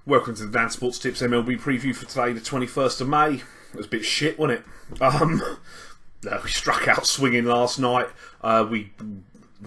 Welcome to the Dan Sports Tips MLB Preview for today, the 21st of May. It was a bit shit, wasn't it? We struck out swinging last night. We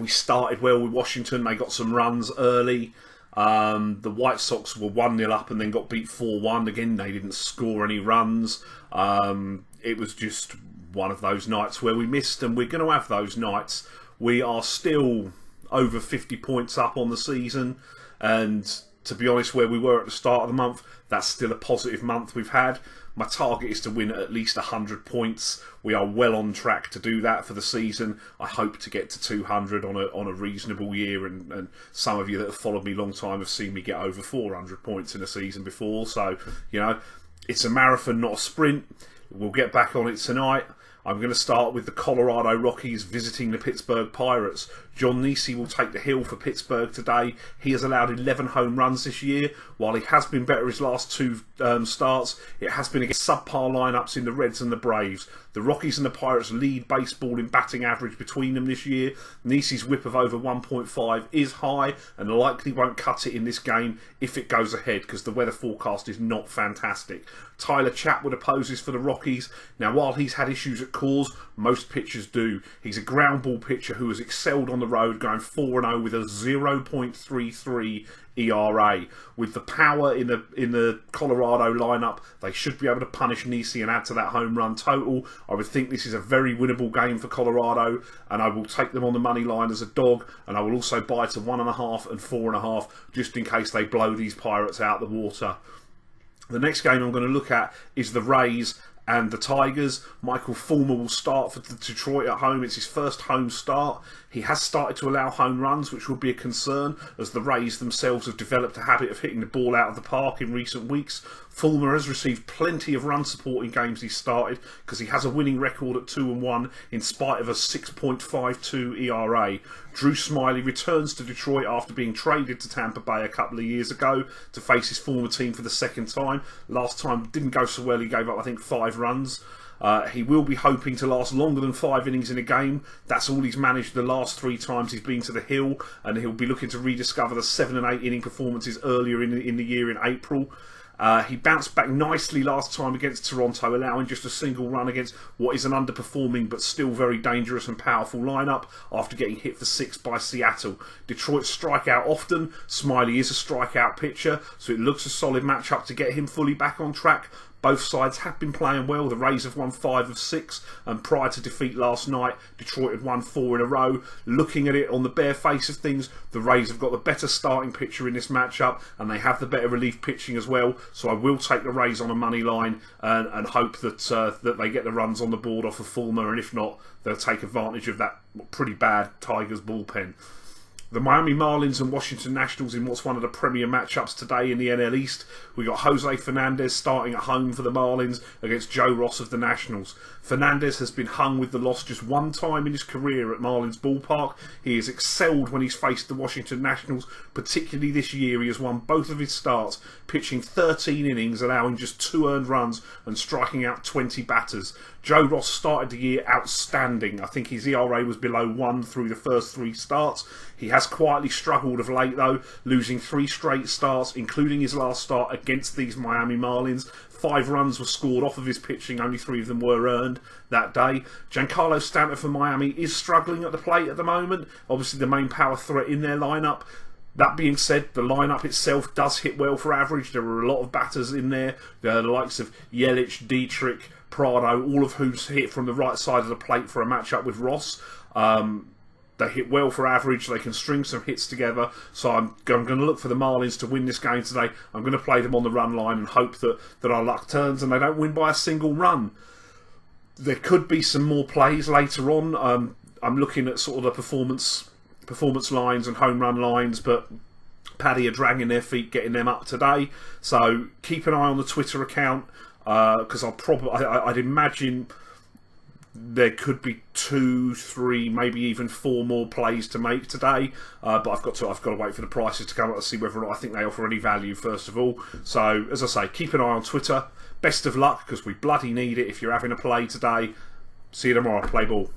started well with Washington. They got some runs early. The White Sox were 1-0 up and then got beat 4-1. Again, they didn't score any runs. It was just one of those nights where we missed, and we're going to have those nights. We are still over 50 points up on the season, and to be honest, where we were at the start of the month, that's still a positive month we've had. My target is to win at least 100 points. We are well on track to do that for the season. I hope to get to 200 on a reasonable year, and some of you that have followed me a long time have seen me get over 400 points in a season before. So, you know, it's a marathon, not a sprint. We'll get back on it tonight. I'm going to start with the Colorado Rockies visiting the Pittsburgh Pirates. John Neese will take the hill for Pittsburgh today. He has allowed 11 home runs this year. While he has been better his last two starts, it has been against subpar lineups in the Reds and the Braves. The Rockies and the Pirates lead baseball in batting average between them this year. Neese's whip of over 1.5 is high and likely won't cut it in this game if it goes ahead, because the weather forecast is not fantastic. Tyler Chatwood opposes for the Rockies. Now, while he's had issues at cause, most pitchers do. He's a ground ball pitcher who has excelled on the road, going 4-0 with a 0.33 ERA. With the power in the Colorado lineup, they should be able to punish Neese and add to that home run total. I would think this is a very winnable game for Colorado, and I will take them on the money line as a dog, and I will also buy to 1.5 and 4.5 just in case they blow these Pirates out the water. The next game I'm going to look at is the Rays and the Tigers. Michael Fulmer will start for Detroit at home. It's his first home start. He has started to allow home runs, which will be a concern, as the Rays themselves have developed a habit of hitting the ball out of the park in recent weeks. Fulmer has received plenty of run support in games he's started, because he has a winning record at 2-1 in spite of a 6.52 ERA. Drew Smyly returns to Detroit after being traded to Tampa Bay a couple of years ago to face his former team for the second time. Last time didn't go so well. He gave up, I think, 5 runs. He will be hoping to last longer than 5 innings in a game. That's all he's managed the last 3 times he's been to the Hill, and he'll be looking to rediscover the 7 and 8 inning performances earlier in the year in April. He bounced back nicely last time against Toronto, allowing just a single run against what is an underperforming but still very dangerous and powerful lineup after getting hit for 6 by Seattle. Detroit strike out often. Smyly is a strikeout pitcher, so it looks a solid matchup to get him fully back on track. Both sides have been playing well. The Rays have won 5 of 6, and prior to defeat last night, Detroit had won 4 in a row. Looking at it on the bare face of things, the Rays have got the better starting pitcher in this matchup, and they have the better relief pitching as well. So I will take the Rays on a money line and hope that that they get the runs on the board off of Fulmer, and if not, they'll take advantage of that pretty bad Tigers bullpen. The Miami Marlins and Washington Nationals in what's one of the premier matchups today in the NL East. We got Jose Fernandez starting at home for the Marlins against Joe Ross of the Nationals. Fernandez has been hung with the loss just one time in his career at Marlins ballpark. He has excelled when he's faced the Washington Nationals, particularly this year. He has won both of his starts, pitching 13 innings, allowing just 2 earned runs and striking out 20 batters. Joe Ross started the year outstanding. I think his ERA was below 1 through the first 3 starts. He has quietly struggled of late though, losing 3 straight starts, including his last start against these Miami Marlins. 5 runs were scored off of his pitching, only 3 of them were earned that day. Giancarlo Stanton for Miami is struggling at the plate at the moment, obviously the main power threat in their lineup. That being said, the lineup itself does hit well for average. There are a lot of batters in there, the likes of Yelich, Dietrich, Prado, all of whom hit from the right side of the plate for a matchup with Ross. They hit well for average. They can string some hits together. So I'm going to look for the Marlins to win this game today. I'm going to play them on the run line and hope that our luck turns and they don't win by a single run. There could be some more plays later on. I'm looking at sort of the performance lines and home run lines, but Paddy are dragging their feet getting them up today. So keep an eye on the Twitter account, because I'd imagine there could be 2, 3, maybe even 4 more plays to make today, but I've got to wait for the prices to come up to see whether or not I think they offer any value first of all. So as I say, keep an eye on Twitter. Best of luck, because we bloody need it if you're having a play today. See you tomorrow. Play ball.